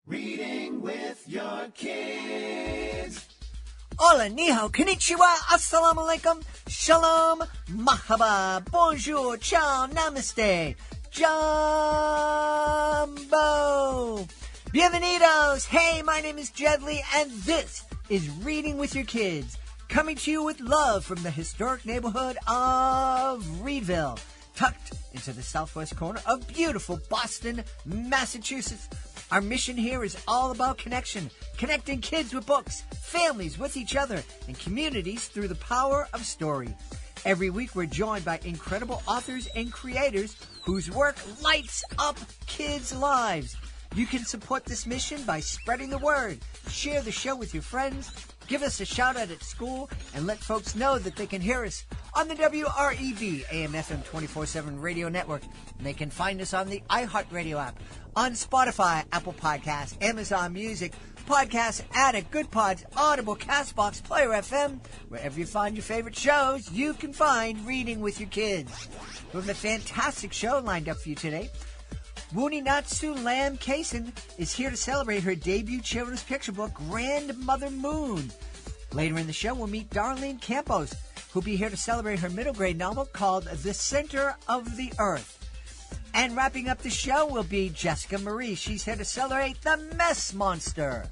Reading with your kids. Hola, ni hao, konnichiwa, assalamu alaikum, shalom, mahaba, bonjour, ciao, namaste, jumbo, bienvenidos. Hey, my name is Jed Lee, and this is Reading with Your Kids, coming to you with love from the historic neighborhood of Reedville, tucked into the southwest corner of beautiful Boston, Massachusetts. Our mission here is all about connection, connecting kids with books, families with each other, and communities through the power of story. Every week we're joined by incredible authors and creators whose work lights up kids' lives. You can support this mission by spreading the word, share the show with your friends, give us a shout out at school, and let folks know that they can hear us on the WREV AM/FM 24/7 radio network. And they can find us on the iHeartRadio app, on Spotify, Apple Podcasts, Amazon Music, Podcast Addict, Good Pods, Audible, CastBox, Player FM. Wherever you find your favorite shows, you can find Reading with Your Kids. We have a fantastic show lined up for you today. Wunneanatsu Lamb Cason is here to celebrate her debut children's picture book, Grandmother Moon. Later in the show, we'll meet Darlene Campos, who'll be here to celebrate her middle grade novel called The Center of the Earth. And wrapping up the show will be Jessica Marie. She's here to celebrate The Mess Monster.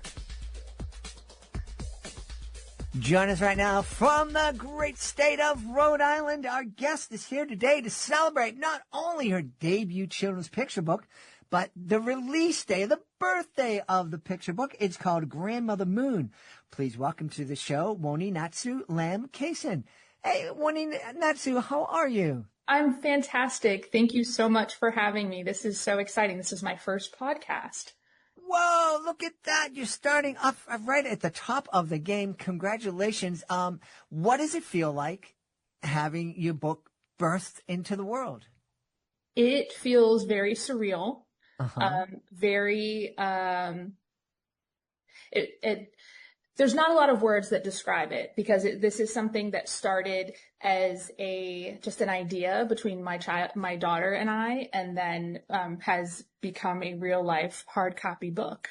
Join us right now from the great state of Rhode Island. Our guest is here today to celebrate not only her debut children's picture book, but the release day, the birthday of the picture book. It's called Grandmother Moon. Please welcome to the show, Wunneanatsu Lamb Cason. Hey, Wunneanatsu, how are you? I'm fantastic. Thank you so much for having me. This is so exciting. This is my first podcast. Whoa, look at that. You're starting off right at the top of the game. Congratulations. What does it feel like having your book birthed into the world? It feels very surreal. There's not a lot of words that describe it because this is something that started as just an idea between my daughter and I, and then has become a real life hard copy book.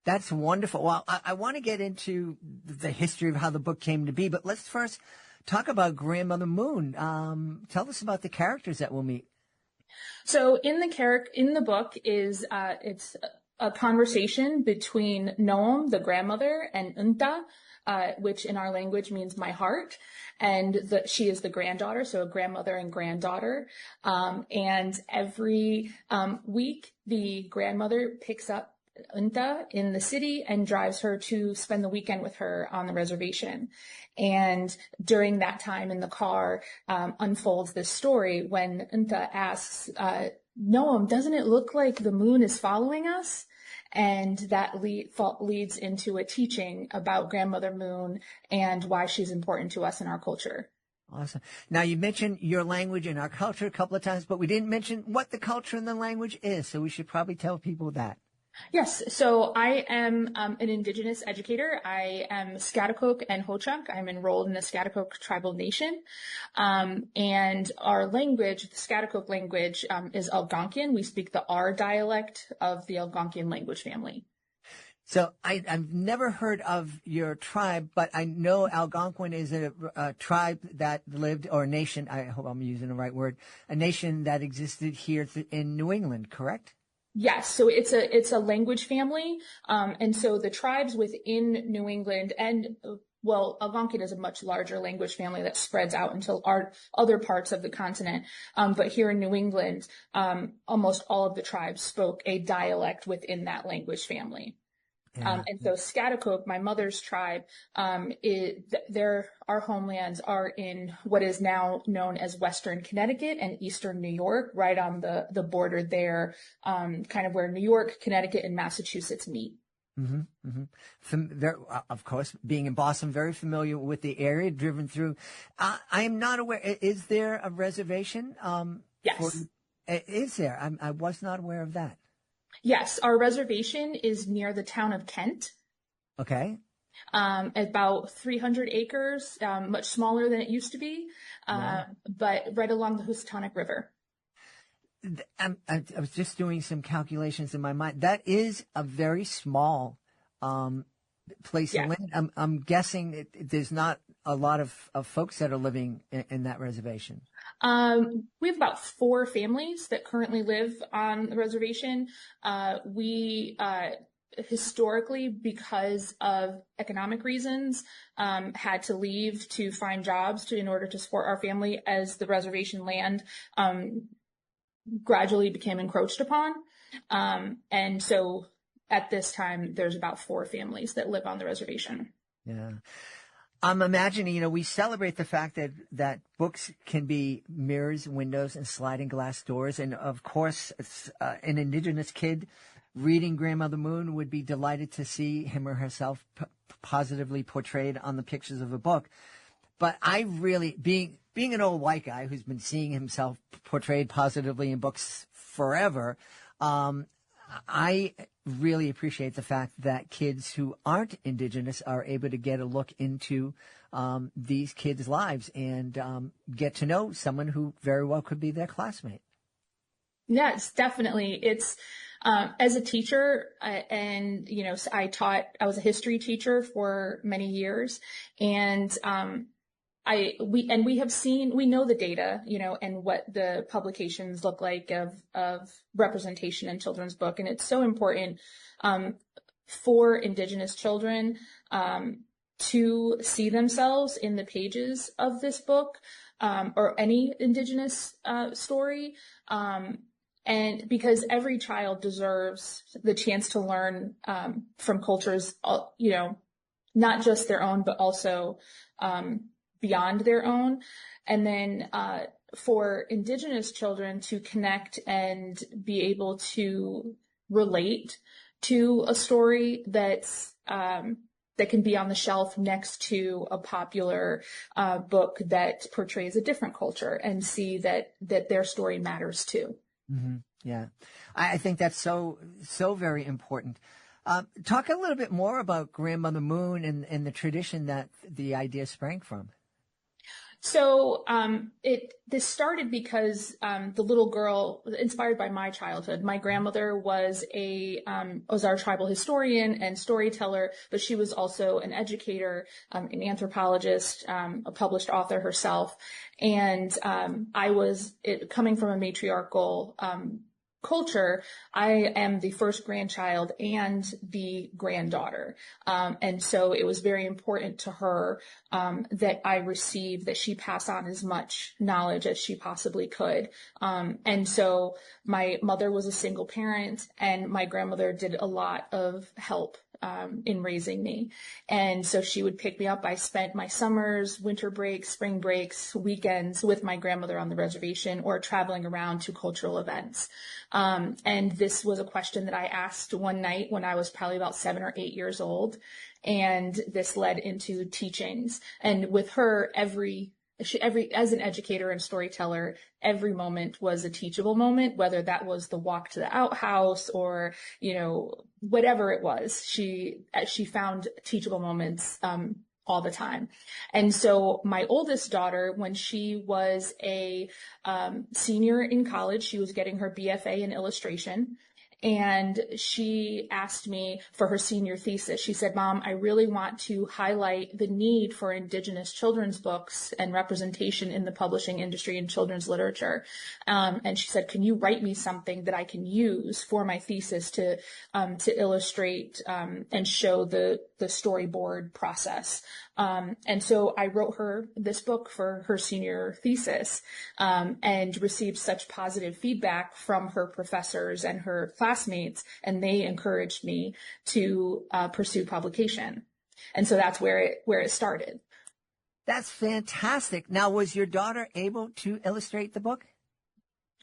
That's wonderful. Well, I want to get into the history of how the book came to be, but let's first talk about Grandmother Moon. Tell us about the characters that we'll meet. So in the book is it's a conversation between Noam, the grandmother, and Unta, which in our language means my heart. And she is the granddaughter, so a grandmother and granddaughter. And every week, the grandmother picks up Unta in the city and drives her to spend the weekend with her on the reservation. And during that time in the car, unfolds this story when Unta asks, Noam, doesn't it look like the moon is following us? And that leads into a teaching about Grandmother Moon and why she's important to us in our culture. Awesome. Now, you mentioned your language and our culture a couple of times, but we didn't mention what the culture and the language is, so we should probably tell people that. Yes. So I am an indigenous educator. I am Schaghticoke and Ho-Chunk. I'm enrolled in the Schaghticoke tribal nation. And our language, the Schaghticoke language, is Algonquian. We speak the R dialect of the Algonquian language family. So I've never heard of your tribe, but I know Algonquin is a tribe that lived, or a nation, I hope I'm using the right word, a nation that existed here in New England, correct? Yes, so it's a language family, and so the tribes within New England Algonquin is a much larger language family that spreads out into our other parts of the continent. But here in New England, almost all of the tribes spoke a dialect within that language family. And so Schaghticoke, my mother's tribe, our homelands are in what is now known as Western Connecticut and Eastern New York, right on the border there, kind of where New York, Connecticut, and Massachusetts meet. Mm-hmm, mm-hmm. Of course, being in Boston, very familiar with the area, driven through. I am not aware. Is there a reservation? Yes. Is there? I was not aware of that. Yes, our reservation is near the town of Kent. Okay. About 300 acres, much smaller than it used to be, but right along the Housatonic River. I was just doing some calculations in my mind. That is a very small place Yeah. of land. I'm guessing there's not a lot of folks that are living in that reservation. We have about 4 families that currently live on the reservation. We historically, because of economic reasons, had to leave to find jobs in order to support our family as the reservation land gradually became encroached upon. And so at this time, there's about 4 families that live on the reservation. Yeah. I'm imagining, we celebrate the fact that books can be mirrors, windows, and sliding glass doors. And of course, an indigenous kid reading Grandmother Moon would be delighted to see him or herself positively portrayed on the pictures of a book. But I really, being an old white guy who's been seeing himself portrayed positively in books forever, I really appreciate the fact that kids who aren't indigenous are able to get a look into these kids' lives and get to know someone who very well could be their classmate. Yes, definitely. It's as a teacher, and I was a history teacher for many years, and we know the data, and what the publications look like of representation in children's book. And it's so important, for indigenous children, to see themselves in the pages of this book, or any indigenous, story. And because every child deserves the chance to learn, from cultures, not just their own, but also, beyond their own. And then for indigenous children to connect and be able to relate to a story that's that can be on the shelf next to a popular book that portrays a different culture, and see that their story matters too. Mm-hmm. Yeah, I think that's so very important. Talk a little bit more about Grandmother Moon and the tradition that the idea sprang from. So this started because the little girl, inspired by my childhood, my grandmother was our tribal historian and storyteller, but she was also an educator, an anthropologist, a published author herself. And coming from a matriarchal culture, I am the first grandchild and the granddaughter. And so it was very important to her that she pass on as much knowledge as she possibly could. And so my mother was a single parent, and my grandmother did a lot of help in raising me. And so she would pick me up. I spent my summers, winter breaks, spring breaks, weekends with my grandmother on the reservation, or traveling around to cultural events. And this was a question that I asked one night when I was probably about 7 or 8 years old. And this led into teachings. And with her, as an educator and storyteller, every moment was a teachable moment, whether that was the walk to the outhouse or, whatever it was. She found teachable moments, all the time. And so my oldest daughter, when she was a senior in college, she was getting her BFA in illustration. And she asked me for her senior thesis. She said, "Mom, I really want to highlight the need for indigenous children's books and representation in the publishing industry and children's literature." And she said, "Can you write me something that I can use for my thesis to illustrate and show the storyboard process?" And so I wrote her this book for her senior thesis, and received such positive feedback from her professors and her classmates, and they encouraged me to pursue publication. And so that's where it started. That's fantastic. Now, was your daughter able to illustrate the book?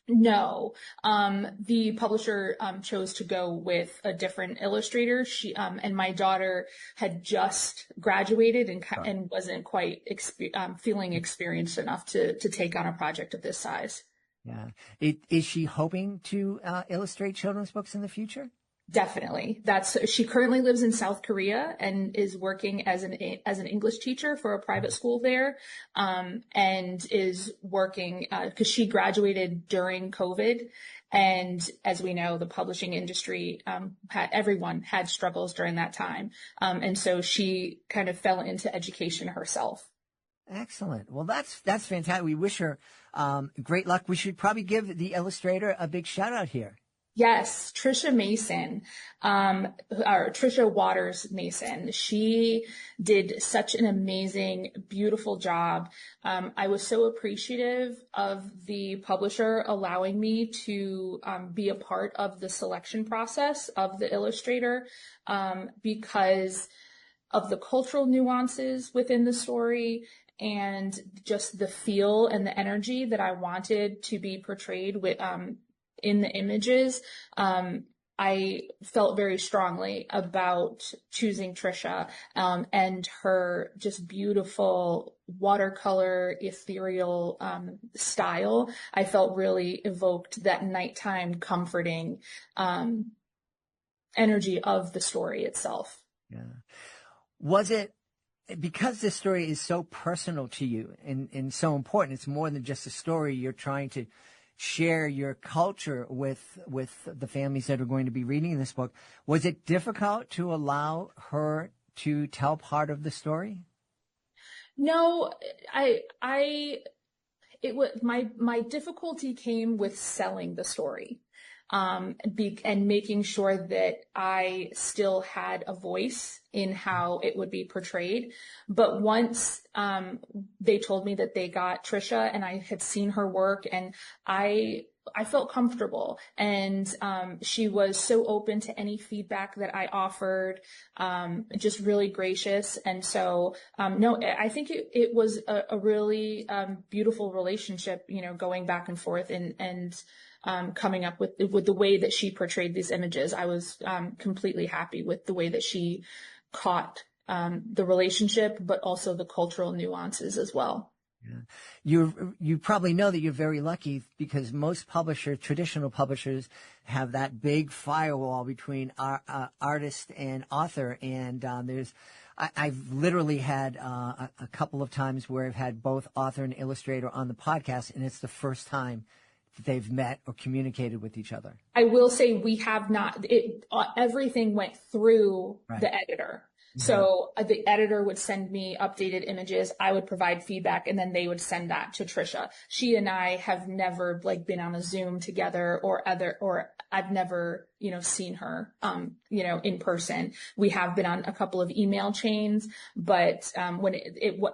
No, the publisher chose to go with a different illustrator. And my daughter had just graduated and wasn't quite feeling experienced enough to take on a project of this size. Yeah. Is she hoping to illustrate children's books in the future? Definitely. She currently lives in South Korea and is working as an English teacher for a private school there, and is working, because she graduated during COVID. And as we know, the publishing industry, everyone had struggles during that time. And so she kind of fell into education herself. Excellent. Well, that's fantastic. We wish her great luck. We should probably give the illustrator a big shout out here. Yes, Trisha Mason, or Trisha Waters Mason. She did such an amazing, beautiful job. I was so appreciative of the publisher allowing me to be a part of the selection process of the illustrator, because of the cultural nuances within the story and just the feel and the energy that I wanted to be portrayed with, in the images. I felt very strongly about choosing Trisha, and her just beautiful watercolor, ethereal style. I felt really evoked that nighttime comforting energy of the story itself. Yeah. Was it, because this story is so personal to you and so important, it's more than just a story, you're trying to share your culture with the families that are going to be reading this book. Was it difficult to allow her to tell part of the story? No, it was my difficulty came with selling the story, and making sure that I still had a voice in how it would be portrayed. But once they told me that they got Trisha and I had seen her work, and I felt comfortable, and she was so open to any feedback that I offered, just really gracious. And so, no, I think it was a really beautiful relationship, going back and forth and coming up with the way that she portrayed these images. I was completely happy with the way that she caught the relationship, but also the cultural nuances as well. Yeah. You probably know that you're very lucky, because most traditional publishers have that big firewall between artist and author. And I've literally had a couple of times where I've had both author and illustrator on the podcast, and it's the first time that they've met or communicated with each other. I will say we have not. Everything went through the editor. So the editor would send me updated images. I would provide feedback, and then they would send that to Trisha. She and I have never been on a Zoom together or I've never, seen her, in person. We have been on a couple of email chains, but when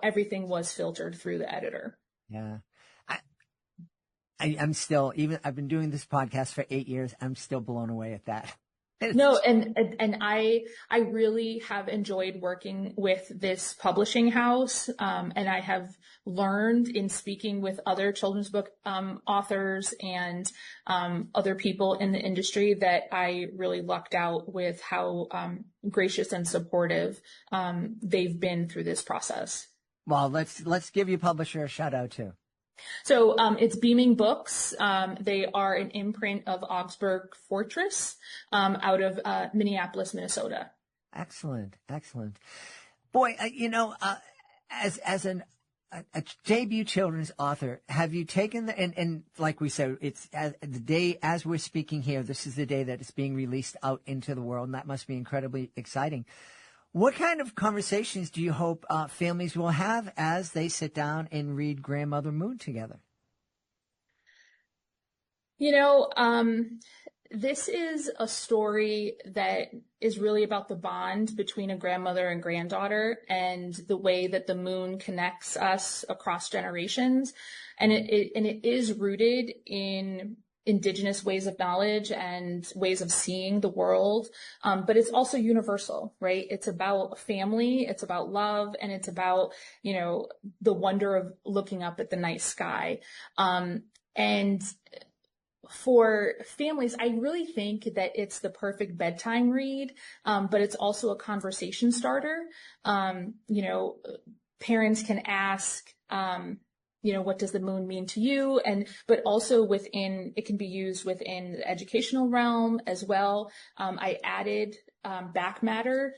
everything was filtered through the editor. Yeah. I'm still, I've been doing this podcast for 8 years. I'm still blown away at that. No, and I really have enjoyed working with this publishing house, and I have learned in speaking with other children's book authors and other people in the industry that I really lucked out with how gracious and supportive they've been through this process. Well, let's give your publisher a shout out too. So it's Beaming Books. They are an imprint of Augsburg Fortress out of Minneapolis, Minnesota. Excellent. Boy, as a debut children's author, have you taken and like we said, it's the day as we're speaking here, this is the day that it's being released out into the world, and that must be incredibly exciting. What kind of conversations do you hope families will have as they sit down and read Grandmother Moon together? This is a story that is really about the bond between a grandmother and granddaughter, and the way that the moon connects us across generations. And it is rooted in indigenous ways of knowledge and ways of seeing the world. But it's also universal, right? It's about family, it's about love, and it's about, the wonder of looking up at the night sky. And for families, I really think that it's the perfect bedtime read, but it's also a conversation starter. Parents can ask, what does the moon mean to you? But also it can be used within the educational realm as well. I added back matter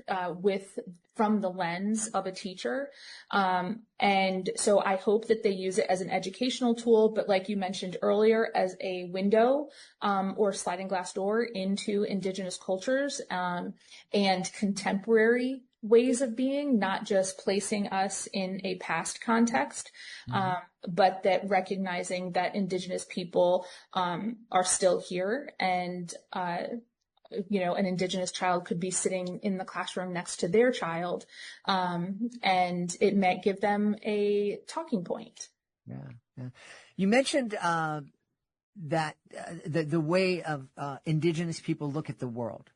from the lens of a teacher. And so I hope that they use it as an educational tool, but like you mentioned earlier, as a window or sliding glass door into indigenous cultures and contemporary ways of being, not just placing us in a past context, but that recognizing that indigenous people are still here, and an indigenous child could be sitting in the classroom next to their child, and it might give them a talking point. Yeah. You mentioned that the way of indigenous people look at the world.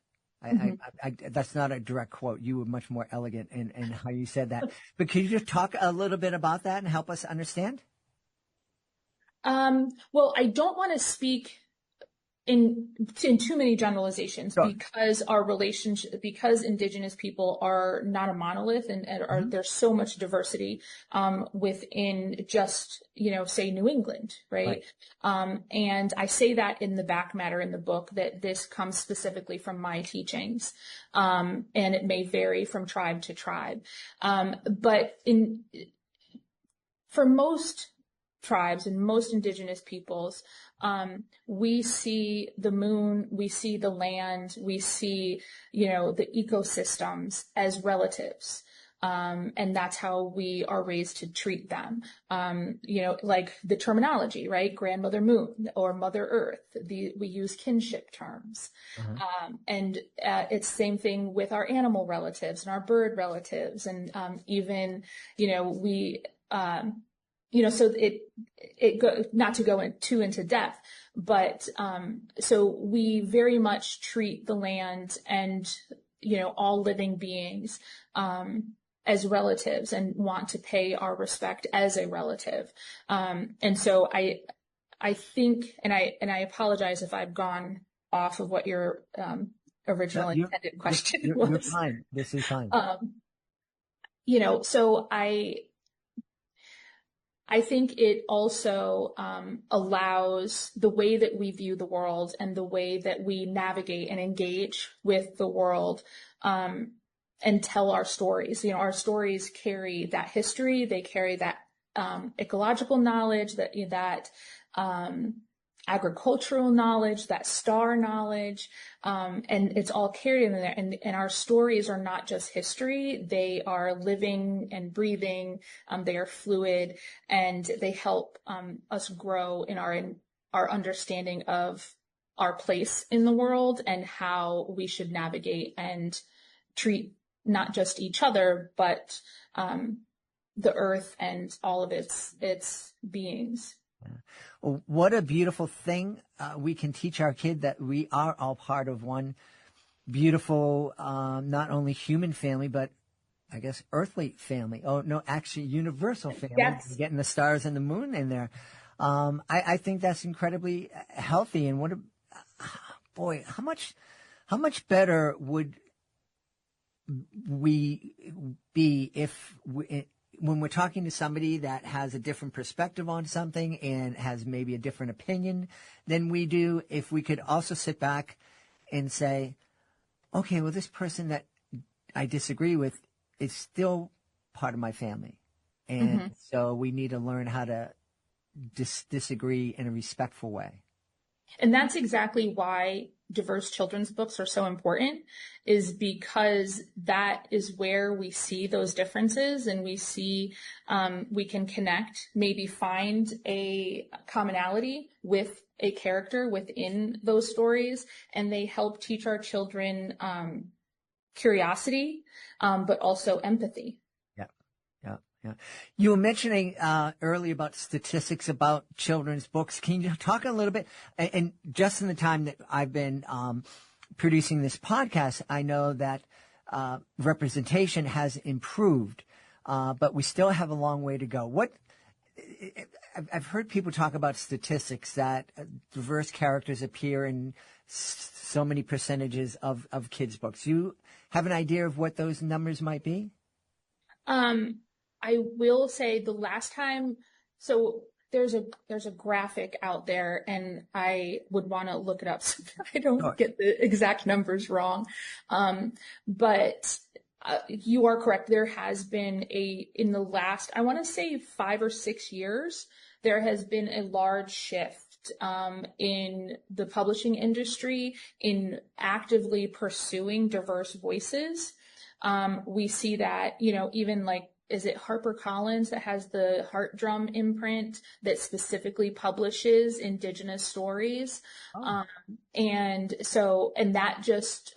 That's not a direct quote. You were much more elegant in how you said that. But could you just talk a little bit about that and help us understand? Well, I don't want to speak in too many generalizations, sure, because indigenous people are not a monolith, and there's so much diversity within just, say New England, right? And I say that in the back matter in the book, that this comes specifically from my teachings, and it may vary from tribe to tribe. But for most tribes and most indigenous peoples, we see the moon, we see the land, we see, the ecosystems as relatives. And that's how we are raised to treat them. Like the terminology, right? Grandmother Moon or Mother Earth. We use kinship terms. And it's the same thing with our animal relatives and our bird relatives. And even, so not to go too into depth, but so we very much treat the land and, all living beings as relatives and want to pay our respect as a relative. And so I think, and I apologize if I've gone off of what your original intended question was. You're fine. This is fine. So I think it also allows the way that we view the world and the way that we navigate and engage with the world and tell our stories. Our stories carry that history. They carry that ecological knowledge, that agricultural knowledge, that star knowledge, and it's all carried in there. And our stories are not just history; they are living and breathing. They are fluid, and they help us grow in our understanding of our place in the world and how we should navigate and treat not just each other, but the earth and all of its beings. Well, what a beautiful thing. We can teach our kid that we are all part of one beautiful, not only human family, but I guess earthly family. Oh, no, actually universal family. Yes. Getting the stars and the moon in there. I think that's incredibly healthy. And how much better would we be if when we're talking to somebody that has a different perspective on something and has maybe a different opinion than we do, if we could also sit back and say, okay, well, this person that I disagree with is still part of my family. And so we need to learn how to disagree in a respectful way. And that's exactly why diverse children's books are so important, is because that is where we see those differences and we see we can connect, maybe find a commonality with a character within those stories, and they help teach our children curiosity, but also empathy. Yeah. You were mentioning earlier about statistics about children's books. Can you talk a little bit? And just in the time that I've been producing this podcast, I know that representation has improved, but we still have a long way to go. I've heard people talk about statistics that diverse characters appear in so many percentages of kids' books. Do you have an idea of what those numbers might be? I will say the last time So there's a graphic out there, and I would want to look it up so that I don't get the exact numbers wrong. But you are correct. There has been in the last, I want to say 5 or 6 years, there has been a large shift in the publishing industry in actively pursuing diverse voices. We see that, even like, is it HarperCollins that has the Heart Drum imprint that specifically publishes indigenous stories? And that just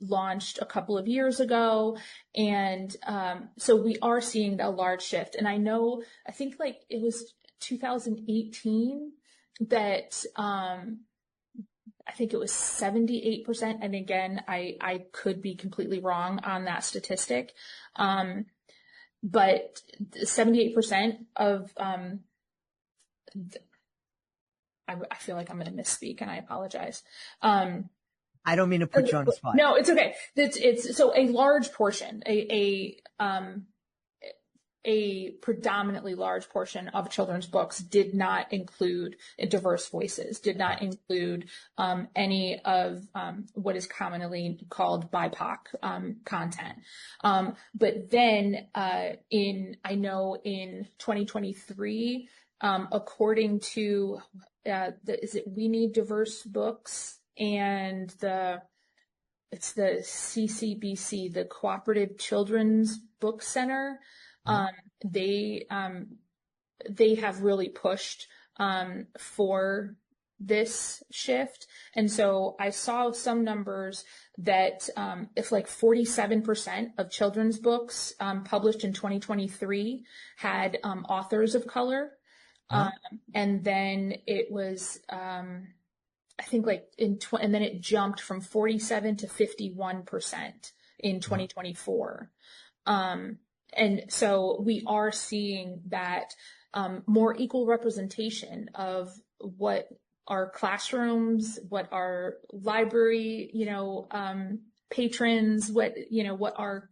launched a couple of years ago. And so we are seeing a large shift. And I think like it was 2018 that I think it was 78%. And again, I could be completely wrong on that statistic. But 78% of, I feel like I'm going to misspeak, and I apologize. I don't mean to put you on the spot. No, it's okay. It's so a large portion, a predominantly large portion of children's books did not include diverse voices, did not include any of what is commonly called BIPOC content. But then in 2023, according to We Need Diverse Books, and it's the CCBC, the Cooperative Children's Book Center. They have really pushed for this shift. And so I saw some numbers that if like 47% of children's books published in 2023 had authors of color. And then it was, I think like and then it jumped from 47 to 51% in 2024. And so we are seeing that more equal representation of what our classrooms, what our library, patrons, what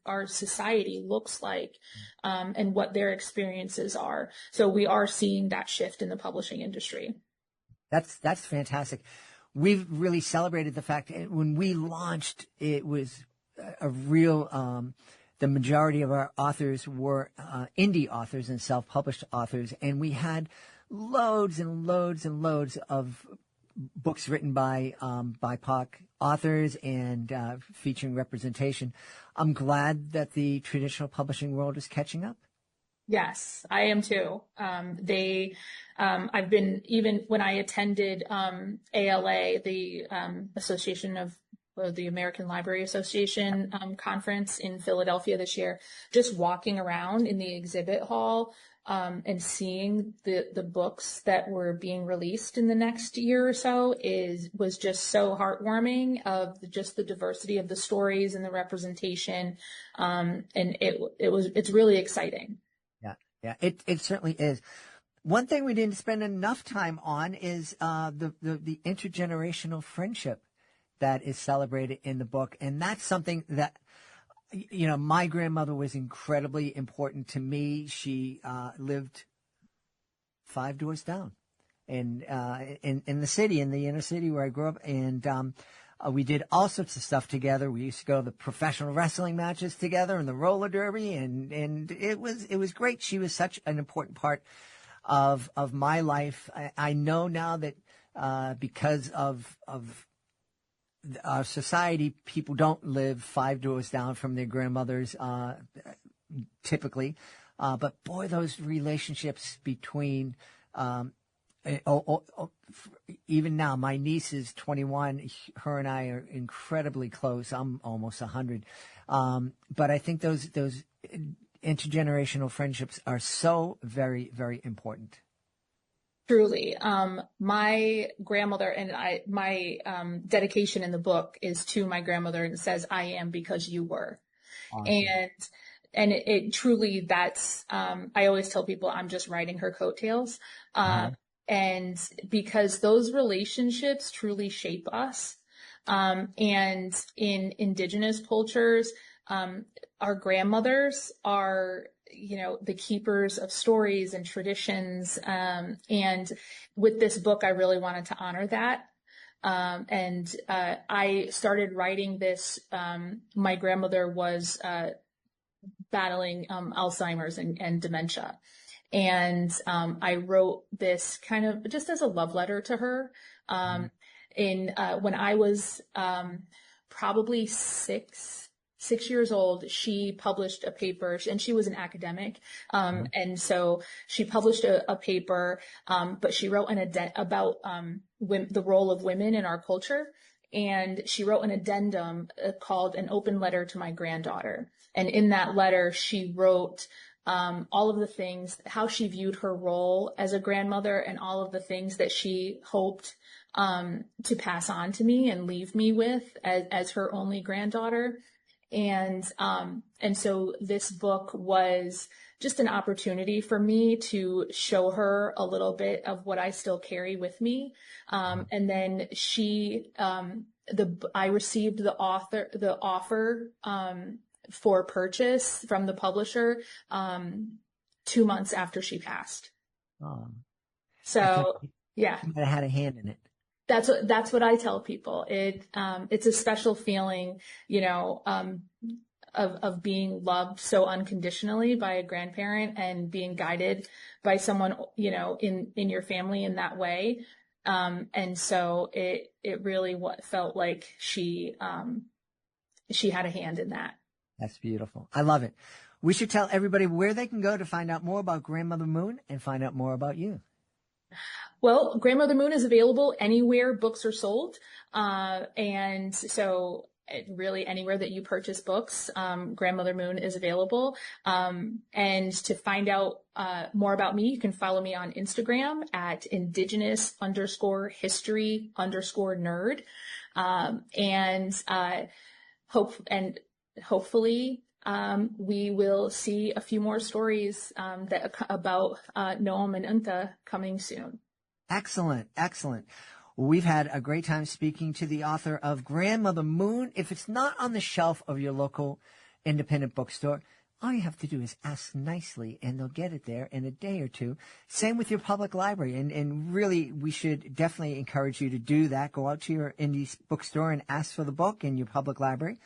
our society looks like, and what their experiences are. So we are seeing that shift in the publishing industry. That's fantastic. We've really celebrated the fact that when we launched, it was a real, the majority of our authors were indie authors and self-published authors, and we had loads and loads and loads of books written by BIPOC authors and featuring representation. I'm glad that the traditional publishing world is catching up. Yes, I am too. I've been, even when I attended ALA, the Association of the American Library Association conference in Philadelphia this year, just walking around in the exhibit hall and seeing the books that were being released in the next year or so was just so heartwarming, of just the diversity of the stories and the representation, and it's really exciting. Yeah, it certainly is. One thing we didn't spend enough time on is the intergenerational friendship that is celebrated in the book. And that's something that, my grandmother was incredibly important to me. She lived 5 doors down in the city, in the inner city where I grew up. And we did all sorts of stuff together. We used to go to the professional wrestling matches together and the roller derby. And it was great. She was such an important part of my life. I know now that because of our society, people don't live 5 doors down from their grandmothers, typically. But boy, those relationships between, even now, my niece is 21. Her and I are incredibly close. I'm almost 100. But I think those intergenerational friendships are so very, very important. Truly. My grandmother and my dedication in the book is to my grandmother, and it says, "I am because you were." Awesome. And it truly, that's, I always tell people I'm just riding her coattails. And because those relationships truly shape us. And in indigenous cultures, our grandmothers are the keepers of stories and traditions. And with this book, I really wanted to honor that. I started writing this. My grandmother was battling Alzheimer's and dementia. And I wrote this kind of just as a love letter to her. When I was probably six years old, she published a paper, and she was an academic. And so she published a paper, but she wrote about the role of women in our culture. And she wrote an addendum called An Open Letter to My Granddaughter. And in that letter, she wrote all of the things, how she viewed her role as a grandmother, and all of the things that she hoped to pass on to me and leave me with as her only granddaughter. And so this book was just an opportunity for me to show her a little bit of what I still carry with me. And then I received the offer for purchase from the publisher 2 months after she passed. So yeah, you might have had a hand in it. That's what I tell people. It's a special feeling, of being loved so unconditionally by a grandparent and being guided by someone, in your family in that way. And so it really felt like she had a hand in that. That's beautiful. I love it. We should tell everybody where they can go to find out more about Grandmother Moon and find out more about you. Well, Grandmother Moon is available anywhere books are sold. And so really anywhere that you purchase books, Grandmother Moon is available. And to find out more about me, you can follow me on Instagram at indigenous_history_nerd. Hopefully, we will see a few more stories about Noam and Unta coming soon. Excellent, excellent. Well, we've had a great time speaking to the author of Grandmother Moon. If it's not on the shelf of your local independent bookstore, all you have to do is ask nicely, and they'll get it there in a day or two. Same with your public library. And really, we should definitely encourage you to do that. Go out to your indie bookstore and ask for the book in your public library.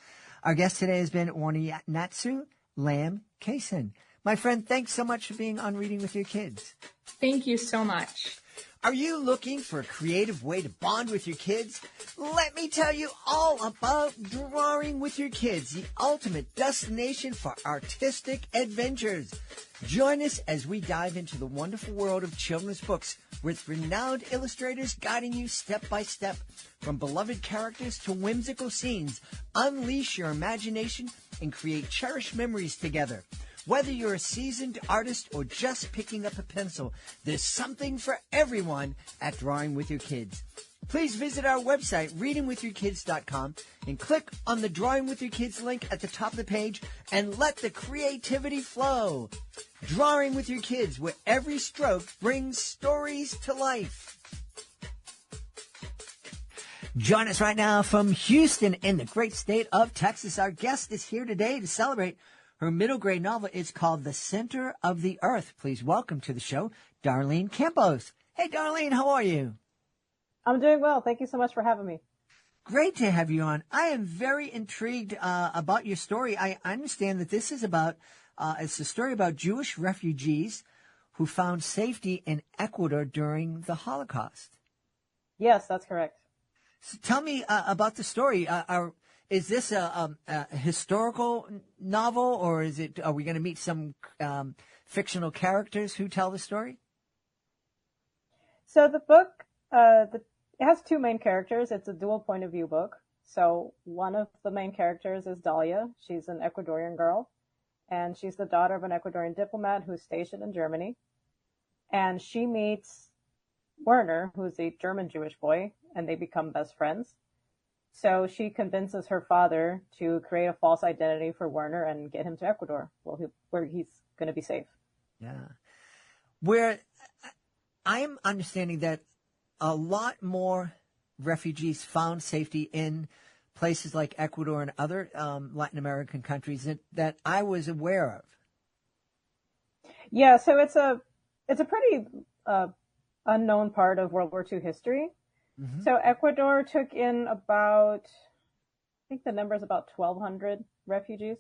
Our guest today has been Wunneanatsu Lamb Cason. My friend, thanks so much for being on Reading with Your Kids. Thank you so much. Are you looking for a creative way to bond with your kids? Let me tell you all about Drawing with Your Kids, the ultimate destination for artistic adventures. Join us as we dive into the wonderful world of children's books with renowned illustrators guiding you step by step. From beloved characters to whimsical scenes, unleash your imagination and create cherished memories together. Whether you're a seasoned artist or just picking up a pencil, there's something for everyone at Drawing with Your Kids. Please visit our website, readingwithyourkids.com, and click on the Drawing with Your Kids link at the top of the page and let the creativity flow. Drawing with Your Kids, where every stroke brings stories to life. Join us right now from Houston in the great state of Texas. Our guest is here today to celebrate her middle grade novel. Is called The Center of the Earth. Please welcome to the show, Darlene Campos. Hey, Darlene, how are you? I'm doing well. Thank you so much for having me. Great to have you on. I am very intrigued about your story. I understand that this is about, it's a story about Jewish refugees who found safety in Ecuador during the Holocaust. Yes, that's correct. So tell me about the story. Is this a historical novel, or are we going to meet some fictional characters who tell the story? So the book, it has two main characters. It's a dual point of view book. So one of the main characters is Dalia. She's an Ecuadorian girl, and she's the daughter of an Ecuadorian diplomat who's stationed in Germany. And she meets Werner, who's a German Jewish boy, and they become best friends. So she convinces her father to create a false identity for Werner and get him to Ecuador, where he's going to be safe. Yeah. Where I'm understanding that a lot more refugees found safety in places like Ecuador and other Latin American countries that I was aware of. Yeah, so it's a pretty unknown part of World War II history. Hmm. So Ecuador took in about, I think the number is about 1,200 refugees.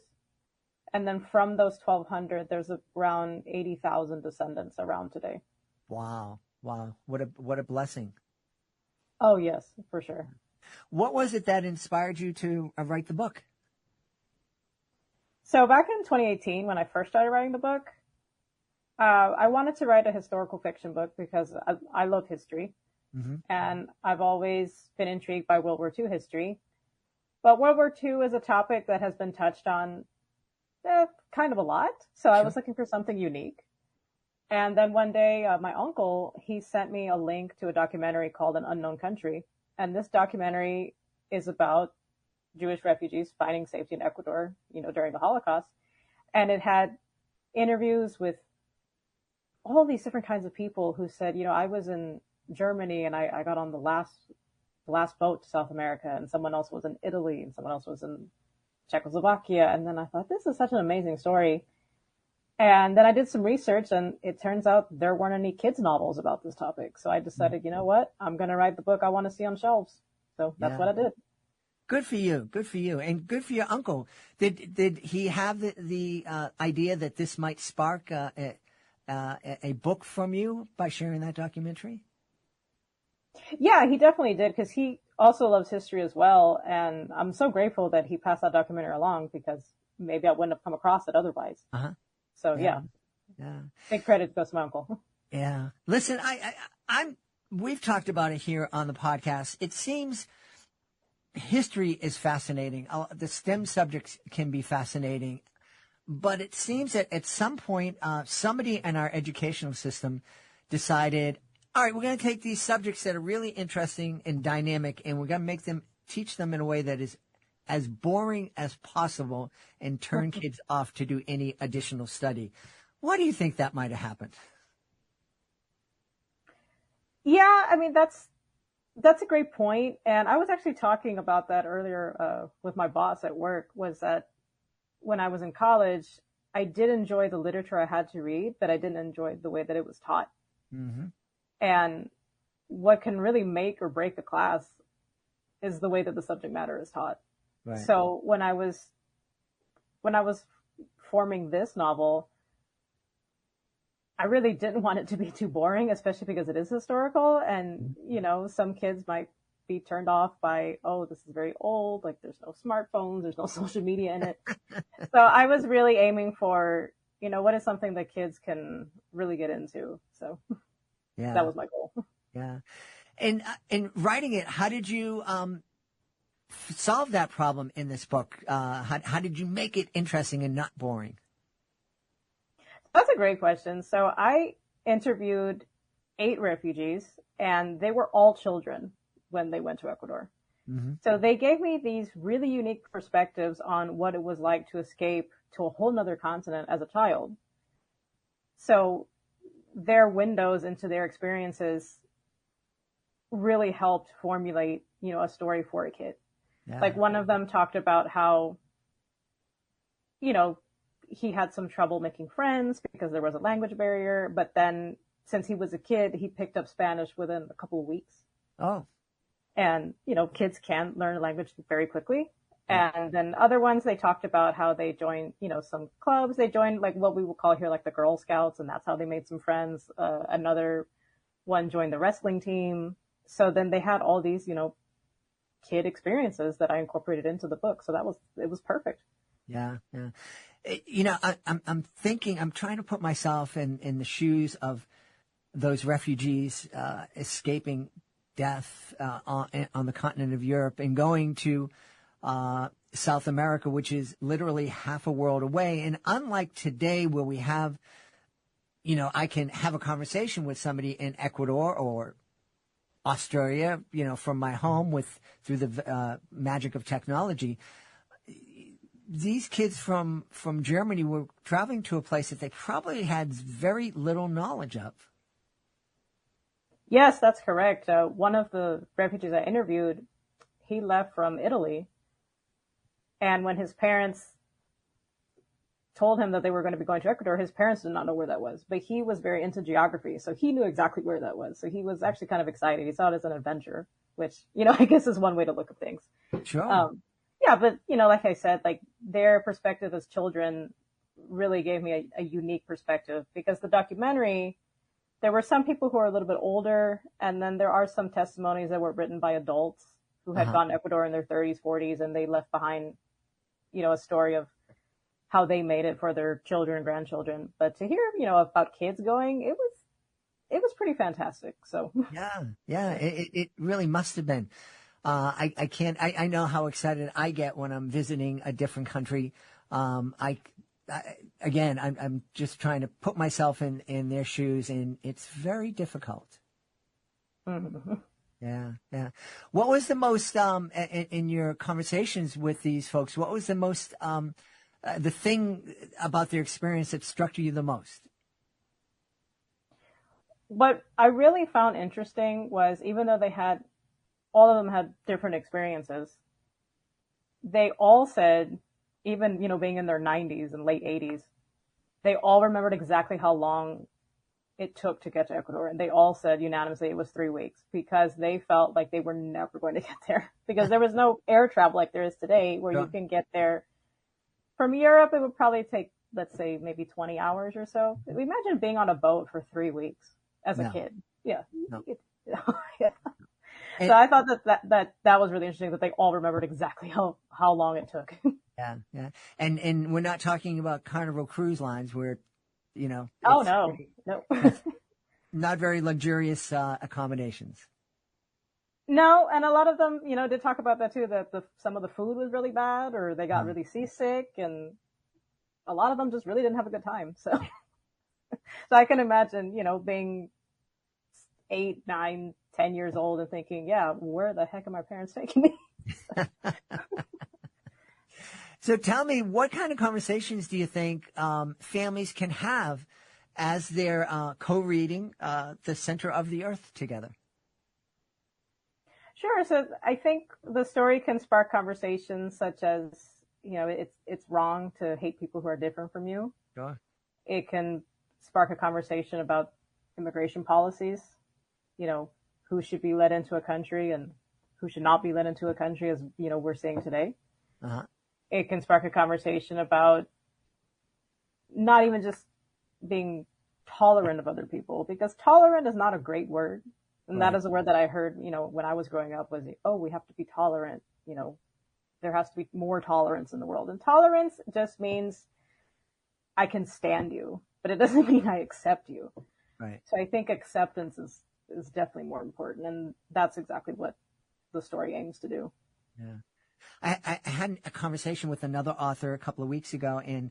And then from those 1,200, there's around 80,000 descendants around today. Wow. Wow. What a blessing. Oh, yes, for sure. What was it that inspired you to write the book? So back in 2018, when I first started writing the book, I wanted to write a historical fiction book because I love history. Hmm. And I've always been intrigued by World War II history. But World War II is a topic that has been touched on kind of a lot. So I Sure. was looking for something unique. And then one day, my uncle, he sent me a link to a documentary called An Unknown Country. And this documentary is about Jewish refugees finding safety in Ecuador, during the Holocaust. And it had interviews with all these different kinds of people who said, I was in Germany and I got on the last boat to South America, and someone else was in Italy and someone else was in Czechoslovakia. And then I thought, this is such an amazing story. And then I did some research, and it turns out there weren't any kids novels about this topic. So I decided, you know what? I'm going to write the book I want to see on shelves. So that's Yeah. what I did. Good for you. Good for you. And good for your uncle. Did he have the idea that this might spark a book from you by sharing that documentary? Yeah, he definitely did, because he also loves history as well. And I'm so grateful that he passed that documentary along, because maybe I wouldn't have come across it otherwise. Uh-huh. So Yeah. yeah, Yeah. big credit goes to my uncle. Yeah. Listen, we've talked about it here on the podcast. It seems history is fascinating. The STEM subjects can be fascinating, but it seems that at some point, somebody in our educational system decided, all right, we're going to take these subjects that are really interesting and dynamic, and we're going to teach them in a way that is as boring as possible and turn kids off to do any additional study. Why do you think that might have happened? Yeah, I mean, that's a great point. And I was actually talking about that earlier with my boss at work, was that when I was in college, I did enjoy the literature I had to read, but I didn't enjoy the way that it was taught. Mm-hmm. And what can really make or break a class is the way that the subject matter is taught. Right. So when I was forming this novel, I really didn't want it to be too boring, especially because it is historical. And, some kids might be turned off by, oh, this is very old. Like, there's no smartphones, there's no social media in it. So I was really aiming for, what is something that kids can really get into. So Yeah. that was my goal. Yeah. And in writing it, how did you solve that problem in this book? How did you make it interesting and not boring? That's a great question. So I interviewed 8 refugees, and they were all children when they went to Ecuador. Mm-hmm. So they gave me these really unique perspectives on what it was like to escape to a whole nother continent as a child. So their windows into their experiences really helped formulate, a story for a kid. Yeah. Like, one of them talked about how, he had some trouble making friends because there was a language barrier, but then since he was a kid, he picked up Spanish within a couple of weeks. Oh. And, kids can learn a language very quickly. And then other ones, they talked about how they joined, some clubs. They joined like what we would call here like the Girl Scouts, and that's how they made some friends. Another one joined the wrestling team. So then they had all these, kid experiences that I incorporated into the book. So it was perfect. Yeah. Yeah. I'm thinking, I'm trying to put myself in the shoes of those refugees escaping death on the continent of Europe and going to South America, which is literally half a world away. And unlike today, where we have, I can have a conversation with somebody in Ecuador or Australia, from my home through the magic of technology. These kids from Germany were traveling to a place that they probably had very little knowledge of. Yes, that's correct. One of the refugees I interviewed, he left from Italy. And when his parents told him that they were going to be going to Ecuador, his parents did not know where that was, but he was very into geography, so he knew exactly where that was. So he was actually kind of excited. He saw it as an adventure, which, I guess is one way to look at things. Sure. Yeah, but, like I said, like their perspective as children really gave me a unique perspective, because the documentary, there were some people who are a little bit older, and then there are some testimonies that were written by adults who had gone to Ecuador in their 30s, 40s, and they left behind, a story of how they made it for their children and grandchildren. But to hear, about kids going, it was pretty fantastic. So yeah, it really must have been. I know how excited I get when I'm visiting a different country. I'm just trying to put myself in their shoes, and it's very difficult. Mm-hmm. Yeah. What was the most, in your conversations with these folks, what was the most, the thing about their experience that struck you the most? What I really found interesting was, even though all of them had different experiences, they all said, even, being in their 90s and late 80s, they all remembered exactly how long it took to get to Ecuador. And they all said unanimously it was 3 weeks, because they felt like they were never going to get there, because there was no air travel like there is today, where you can get there. From Europe, it would probably take, let's say, maybe 20 hours or so. Imagine being on a boat for 3 weeks as a kid. Yeah. No. Yeah. So I thought that was really interesting, that they all remembered exactly how long it took. Yeah. And we're not talking about Carnival Cruise Lines where, Oh, no. not very luxurious accommodations. No, and a lot of them, did talk about that too, that some of the food was really bad, or they got really seasick, and a lot of them just really didn't have a good time. So, so I can imagine, being 8, 9, 10 years old and thinking, yeah, where the heck are my parents taking me? So tell me, what kind of conversations do you think families can have as they're co-reading The Center of the Earth together? Sure. So I think the story can spark conversations such as, it's wrong to hate people who are different from you. Sure. It can spark a conversation about immigration policies, who should be let into a country and who should not be let into a country, as, we're seeing today. Uh-huh. It can spark a conversation about not even just being tolerant of other people, because tolerant is not a great word. And that is a word that I heard, when I was growing up, was, we have to be tolerant. There has to be more tolerance in the world. And tolerance just means I can stand you, but it doesn't mean I accept you. Right. So I think acceptance is definitely more important. And that's exactly what the story aims to do. Yeah. I had a conversation with another author a couple of weeks ago, and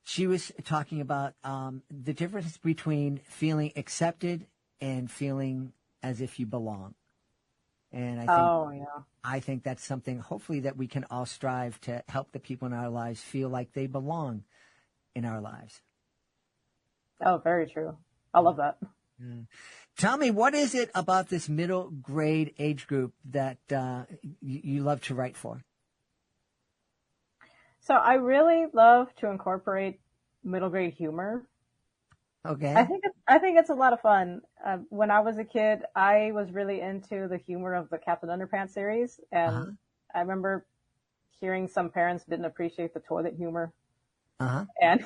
she was talking about the difference between feeling accepted and feeling as if you belong. And I think that's something, hopefully, that we can all strive to help the people in our lives feel like they belong in our lives. Oh, very true. I love that. Yeah. Tell me, what is it about this middle grade age group that you love to write for? So I really love to incorporate middle grade humor. Okay. I think it's a lot of fun. When I was a kid, I was really into the humor of the Captain Underpants series, and I remember hearing some parents didn't appreciate the toilet humor, and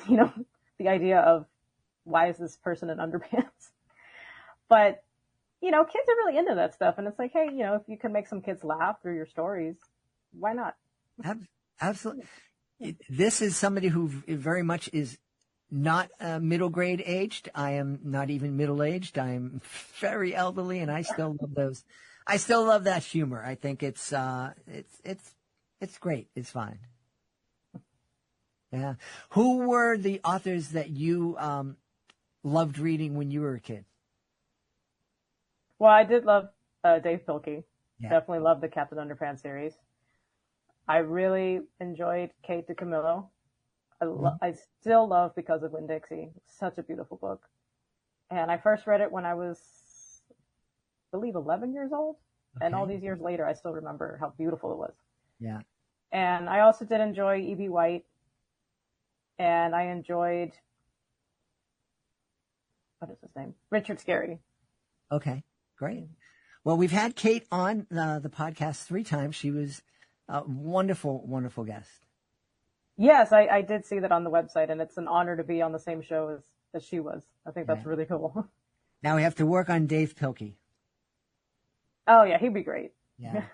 the idea of, why is this person in underpants? But kids are really into that stuff, and it's like, hey, if you can make some kids laugh through your stories, why not? Absolutely. This is somebody who very much is not middle grade aged. I am not even middle aged. I am very elderly, and I still love those. I still love that humor. I think it's great. It's fine. Yeah. Who were the authors that you loved reading when you were a kid? Well, I did love Dave Pilkey. Yeah. Definitely loved the Captain Underpants series. I really enjoyed Kate DiCamillo. I still love Because of Winn-Dixie. Such a beautiful book. And I first read it when I was, I believe, 11 years old. Okay. And all these years later, I still remember how beautiful it was. Yeah. And I also did enjoy E.B. White. and I enjoyed, what is his name? Richard Scarry. Okay, great. Well, we've had Kate on the podcast 3 times. She was a wonderful, wonderful guest. Yes, I did see that on the website, and it's an honor to be on the same show as she was. I think that's really cool. Now we have to work on Dave Pilkey. Oh, yeah, he'd be great. Yeah,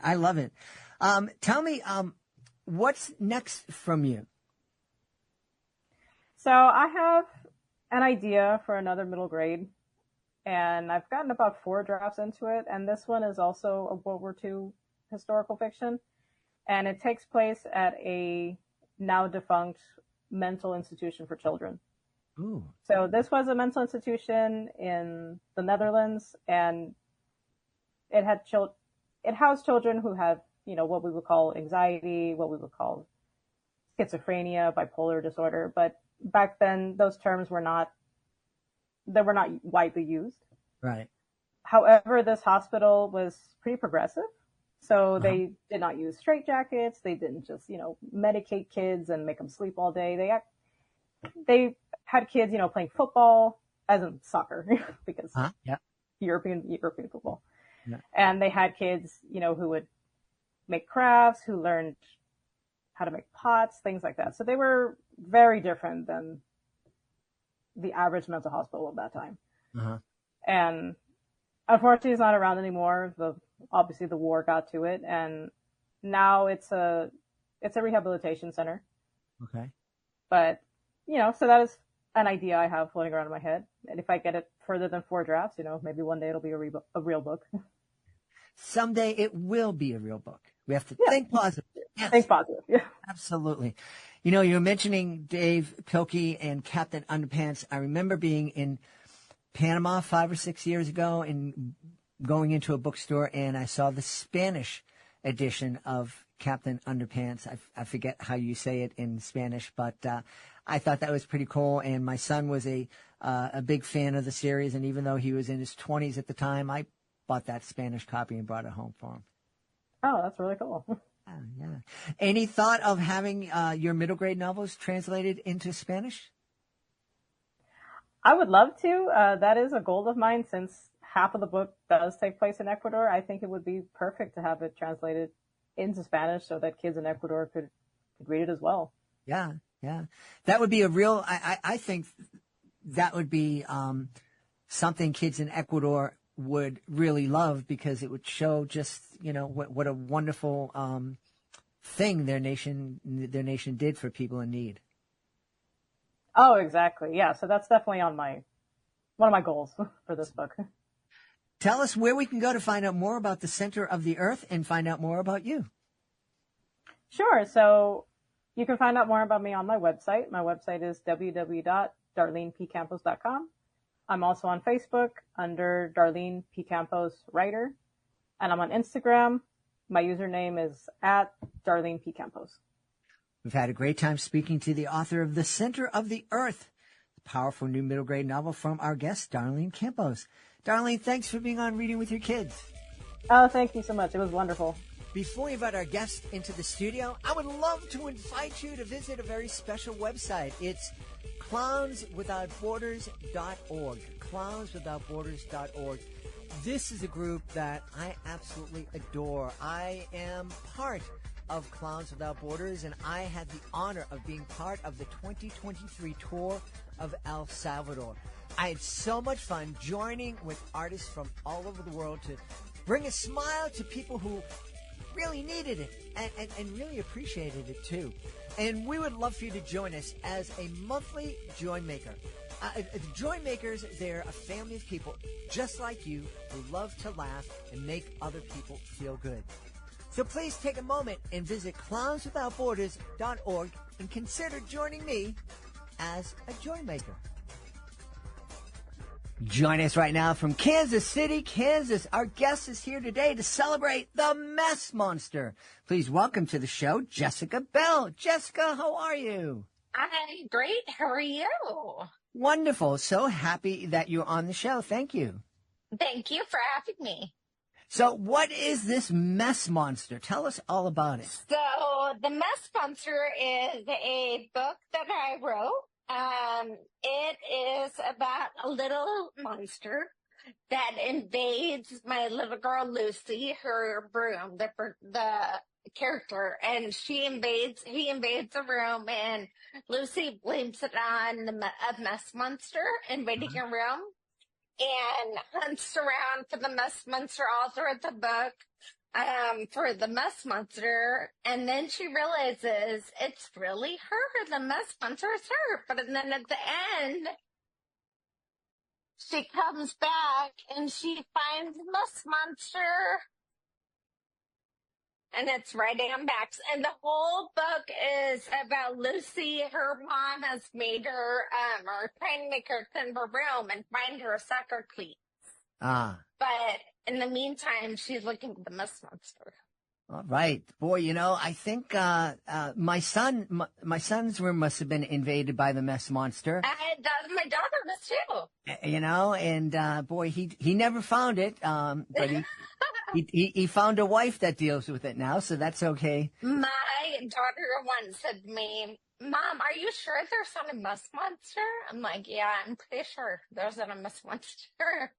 I love it. Tell me, what's next from you? So I have an idea for another middle grade, and I've gotten about 4 drafts into it, and this one is also a World War II historical fiction, and it takes place at a now defunct mental institution for children. Ooh. So this was a mental institution in the Netherlands, and it had it housed children who had, what we would call anxiety, what we would call schizophrenia, bipolar disorder. But back then, those terms were not widely used. Right. However, this hospital was pretty progressive. So they did not use straitjackets. They didn't just, medicate kids and make them sleep all day. They had kids, playing football, as in soccer, because European football. Yeah. And they had kids, who would make crafts, who learned how to make pots, things like that. So they were very different than the average mental hospital of that time. And unfortunately, it's not around anymore. Obviously the war got to it, and now it's a rehabilitation center. Okay. But, so that is an idea I have floating around in my head. And if I get it further than 4 drafts, maybe one day it'll be a real book. Someday it will be a real book. We have to think positive. Yes. Think positive. Yeah. Absolutely. You were mentioning Dave Pilkey and Captain Underpants. I remember being in Panama 5 or 6 years ago and going into a bookstore, and I saw the Spanish edition of Captain Underpants. I forget how you say it in Spanish, but I thought that was pretty cool. And my son was a big fan of the series, and even though he was in his 20s at the time, I bought that Spanish copy and brought it home for him. Oh, that's really cool. Yeah. Any thought of having your middle grade novels translated into Spanish? I would love to. That is a goal of mine, since half of the book does take place in Ecuador. I think it would be perfect to have it translated into Spanish so that kids in Ecuador could read it as well. Yeah. That would be a real, I think that would be something kids in Ecuador would really love, because it would show just, what a wonderful thing their nation did for people in need. Oh, exactly. Yeah. So that's definitely on one of my goals for this book. Tell us where we can go to find out more about the Center of the Earth and find out more about you. Sure. So you can find out more about me on my website. My website is www.darlenepcampos.com. I'm also on Facebook under Darlene P. Campos Writer, and I'm on Instagram. My username is @Darlene P. Campos. We've had a great time speaking to the author of The Center of the Earth, the powerful new middle grade novel from our guest, Darlene Campos. Darlene, thanks for being on Reading with Your Kids. Oh, thank you so much. It was wonderful. Before we invite our guest into the studio, I would love to invite you to visit a very special website. It's clownswithoutborders.org. Clownswithoutborders.org. This is a group that I absolutely adore. I am part of Clowns Without Borders, and I had the honor of being part of the 2023 tour of El Salvador. I had so much fun joining with artists from all over the world to bring a smile to people who really needed it and really appreciated it too. And we would love for you to join us as a monthly Joy Maker. The Joy Makers, they're a family of people just like you who love to laugh and make other people feel good. So please take a moment and visit clownswithoutborders.org and consider joining me as a Joy Maker. Join us right now from Kansas City, Kansas. Our guest is here today to celebrate the Mess Monster. Please welcome to the show, Jessica Bell. Jessica, how are you? Hi, great. How are you? Wonderful. So happy that you're on the show. Thank you. Thank you for having me. So what is this mess monster? Tell us all about it. So, The Mess Monster is a book that I wrote. It is about a little monster that invades my little girl Lucy, her room, the character, and he invades the room, and Lucy blames it on a mess monster invading her room, and hunts around for the mess monster all throughout the book, for the mess monster, and then she realizes it's really her. The mess monster is her, but then at the end, she comes back and she finds the mess monster. And it's riding on backs. And the whole book is about Lucy. Her mom has made her, or trying to make her clean her room and find her soccer cleats. Ah. But in the meantime, she's looking for the mess monster. All right. Boy, I think my son's room must have been invaded by the mess monster. My daughter was too. And boy, he never found it, but he found a wife that deals with it now, so that's okay. My daughter once said to me, Mom, are you sure there's not a mess monster? I'm like, yeah, I'm pretty sure there's not a mess monster.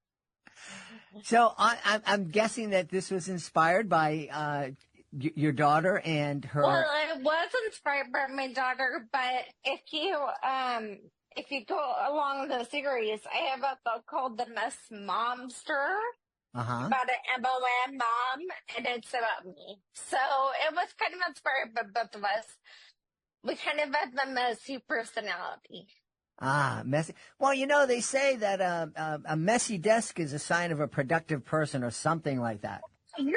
So I'm guessing that this was inspired by your daughter and her. Well, it was inspired by my daughter, but if you go along the series, I have a book called The Mess Momster. Uh-huh. About an MLM mom, and it's about me. So it was kind of inspired by both of us. We kind of have the messy personality. Ah, messy. Well, they say that a messy desk is a sign of a productive person or something like that. Really?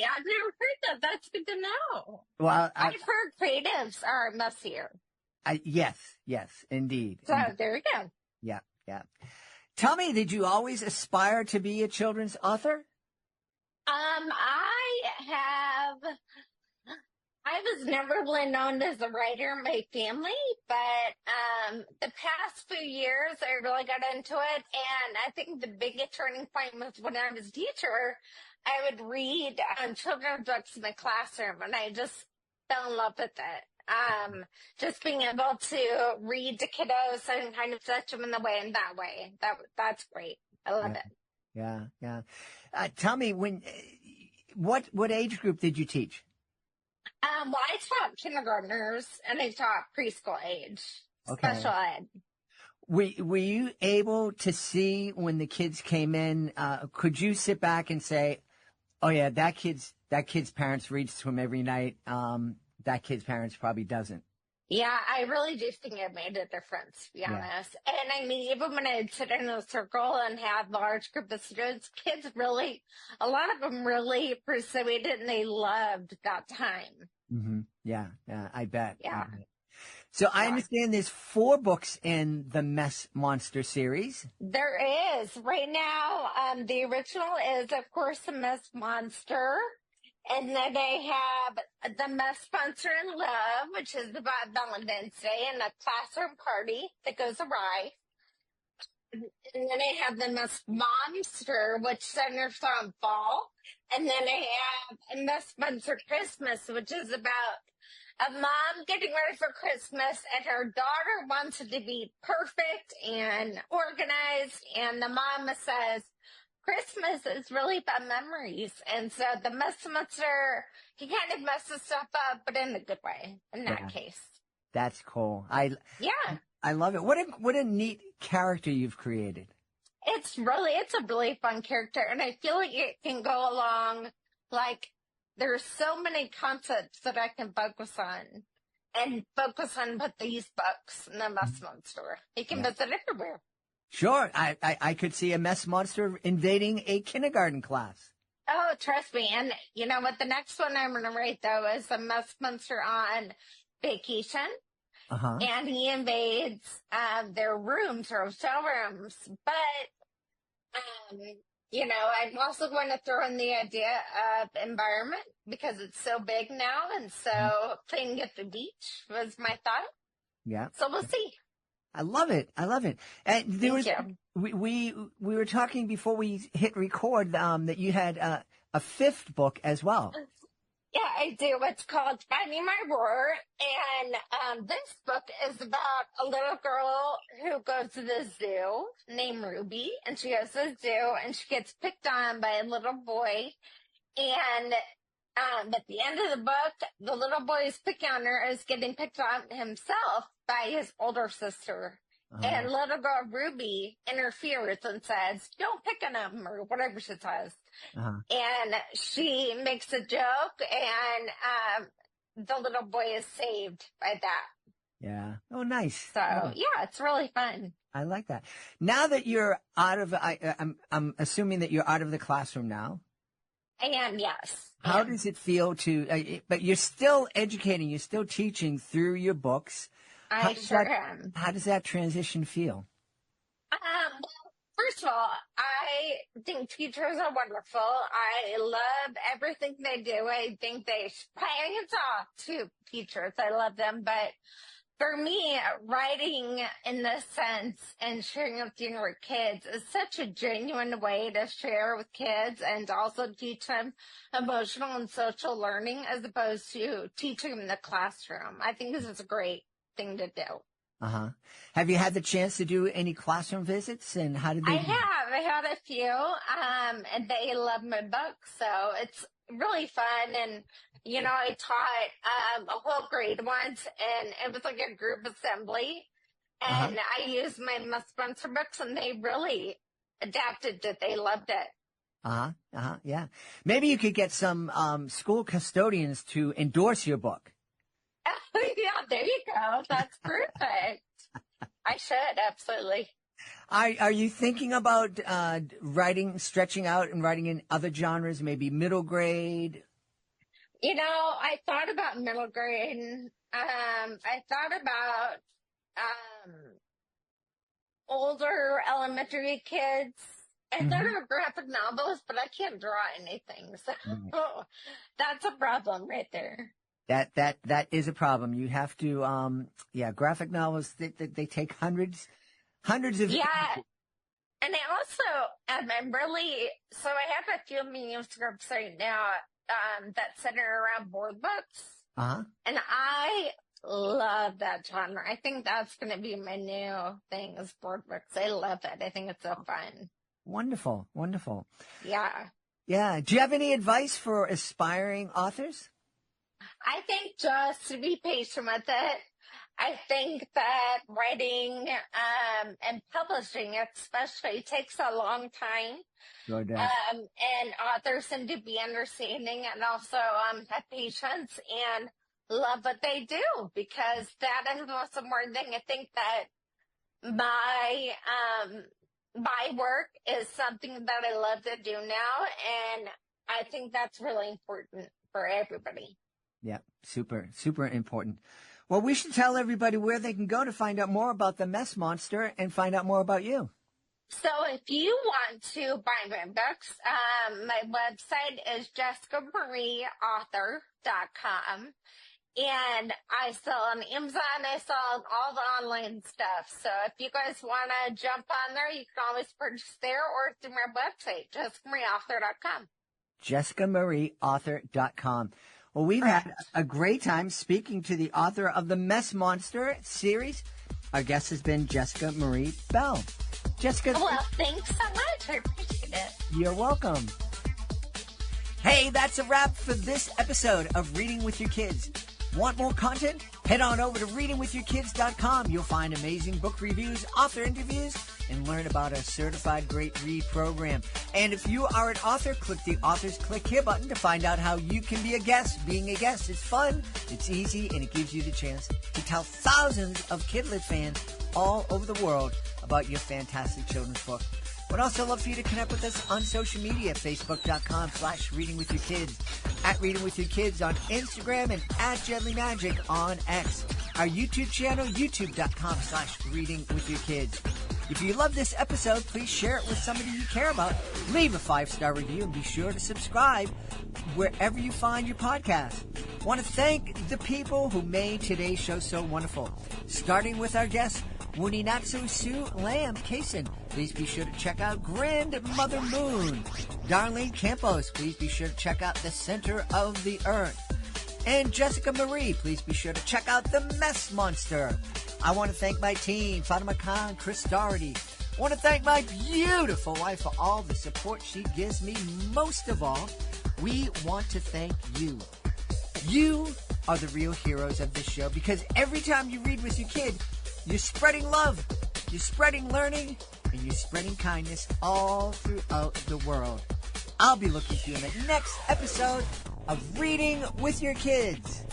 I've never heard that. That's good to know. Well, I've heard creatives are messier. Yes, indeed. So there you go. Yeah. Tell me, did you always aspire to be a children's author? I was never really known as a writer in my family, but the past few years I really got into it, and I think the biggest turning point was when I was a teacher. I would read children's books in the classroom, and I just fell in love with it. Just being able to read to kiddos and kind of touch them in that way. That's great. I love it. Yeah. Tell me, what age group did you teach? Well, I taught kindergartners and I taught preschool age, Okay. special ed. Were you able to see when the kids came in? Could you sit back and say, "Oh yeah, that kid's parents reads to him every night. That kid's parents probably doesn't." Yeah, I really do think it made a difference, to be honest. And I mean, even when I'd sit in a circle and have a large group of students, a lot of them really pursued it and they loved that time. Mm-hmm. Yeah, I bet. Yeah. So I understand there's 4 books in the Mess Monster series. There is. Right now, the original is, of course, The Mess Monster. And then they have The Mess Monster in Love, which is about Valentine's Day and a classroom party that goes awry. And then I have The Mess Momster, which centers on fall. And then I have A Mess Monster Christmas, which is about a mom getting ready for Christmas, and her daughter wants it to be perfect and organized. And the mom says, Christmas is really about memories. And so the Mess Monster, he kind of messes stuff up, but in a good way in that case. That's cool. I love it. What a neat character you've created. It's a really fun character, and I feel like it can go along, like, there's so many concepts that I can focus on with these books in the Mess Monster. You can visit everywhere. Sure. I could see a mess monster invading a kindergarten class. Oh, trust me. And you know what? The next one I'm going to write, though, is a mess monster on vacation. Uh-huh. And he invades their rooms or hotel rooms. But, I'm also going to throw in the idea of environment because it's so big now. And so playing at the beach was my thought. Yeah. So we'll see. I love it. And Thank you. we were talking before we hit record, that you had, a fifth book as well. Yeah, I do. It's called Finding My Roar. And this book is about a little girl who goes to the zoo named Ruby. And she goes to the zoo and she gets picked on by a little boy. And at the end of the book, the little boy who's picking on her is getting picked on himself by his older sister. And little girl Ruby interferes and says, "Don't pick on him," or whatever she says. And she makes a joke, and the little boy is saved by that. Yeah. Oh, nice. So, yeah, it's really fun. I like that. Now that you're out of, I'm assuming that you're out of the classroom now. I am, yes. How does it feel to, but you're still educating, you're still teaching through your books. I sure am. How does that transition feel? Well, first of all, I think teachers are wonderful. I love everything they do. I think they hands off to teachers. I love them. But for me, writing in this sense and sharing with younger kids is such a genuine way to share with kids and also teach them emotional and social learning as opposed to teaching them in the classroom. I think this is a great thing to do. Have you had the chance to do any classroom visits, and how did they? I have. I had a few, and they love my book, so it's really fun. And I taught a whole grade once, and it was like a group assembly, and I used my sponsor books, and they really adapted it. They loved it. Yeah. Maybe you could get some school custodians to endorse your book. Yeah, there you go. That's perfect. I should, absolutely. Are you thinking about stretching out and writing in other genres, maybe middle grade? I thought about middle grade. I thought about older elementary kids. I thought about graphic novels, but I can't draw anything. So that's a problem right there. That is a problem. You have to, graphic novels, they take hundreds of. Yeah. And I also, I'm really, so I have a few manuscripts right now, that center around board books. And I love that genre. I think that's going to be my new thing is board books. I love it. I think it's so fun. Wonderful. Wonderful. Yeah. Yeah. Do you have any advice for aspiring authors? I think just to be patient with it. I think that writing and publishing especially takes a long time. And authors need to be understanding and also have patience and love what they do, because that is the most important thing. I think that my work is something that I love to do now, and I think that's really important for everybody. Yeah, super, super important. Well, we should tell everybody where they can go to find out more about the Mess Monster and find out more about you. So if you want to buy my books, my website is jessicamarieauthor.com. And I sell on Amazon, I sell on all the online stuff. So if you guys want to jump on there, you can always purchase there or through my website, jessicamarieauthor.com. jessicamarieauthor.com. Well, we've had a great time speaking to the author of the Mess Monster series. Our guest has been Jessica Marie Bell. Jessica. Well, thanks so much. I appreciate it. You're welcome. Hey, that's a wrap for this episode of Reading with Your Kids. Want more content? Head on over to readingwithyourkids.com. You'll find amazing book reviews, author interviews, and learn about our certified great read program. And if you are an author, click the Authors Click Here button to find out how you can be a guest. Being a guest is fun, it's easy, and it gives you the chance to tell thousands of Kidlit fans all over the world about your fantastic children's book. Would also love for you to connect with us on social media, facebook.com/readingwithyourkids, at Reading With Your Kids on Instagram, and at JedleyMagic on X. Our YouTube channel, youtube.com/readingwithyourkids. If you love this episode, please share it with somebody you care about. Leave a 5-star review and be sure to subscribe wherever you find your podcast. Want to thank the people who made today's show so wonderful. Starting with our guest, Wunneanatsu Lamb Cason. Please be sure to check out Grandmother Moon. Darlene Campos. Please be sure to check out The Center of the Earth. And Jessica Marie. Please be sure to check out The Mess Monster. I want to thank my team, Fatima Khan, Chris Doherty. I want to thank my beautiful wife for all the support she gives me. Most of all, we want to thank you. You are the real heroes of this show because every time you read with your kid, you're spreading love, you're spreading learning, and you're spreading kindness all throughout the world. I'll be looking for you in the next episode of Reading with Your Kids.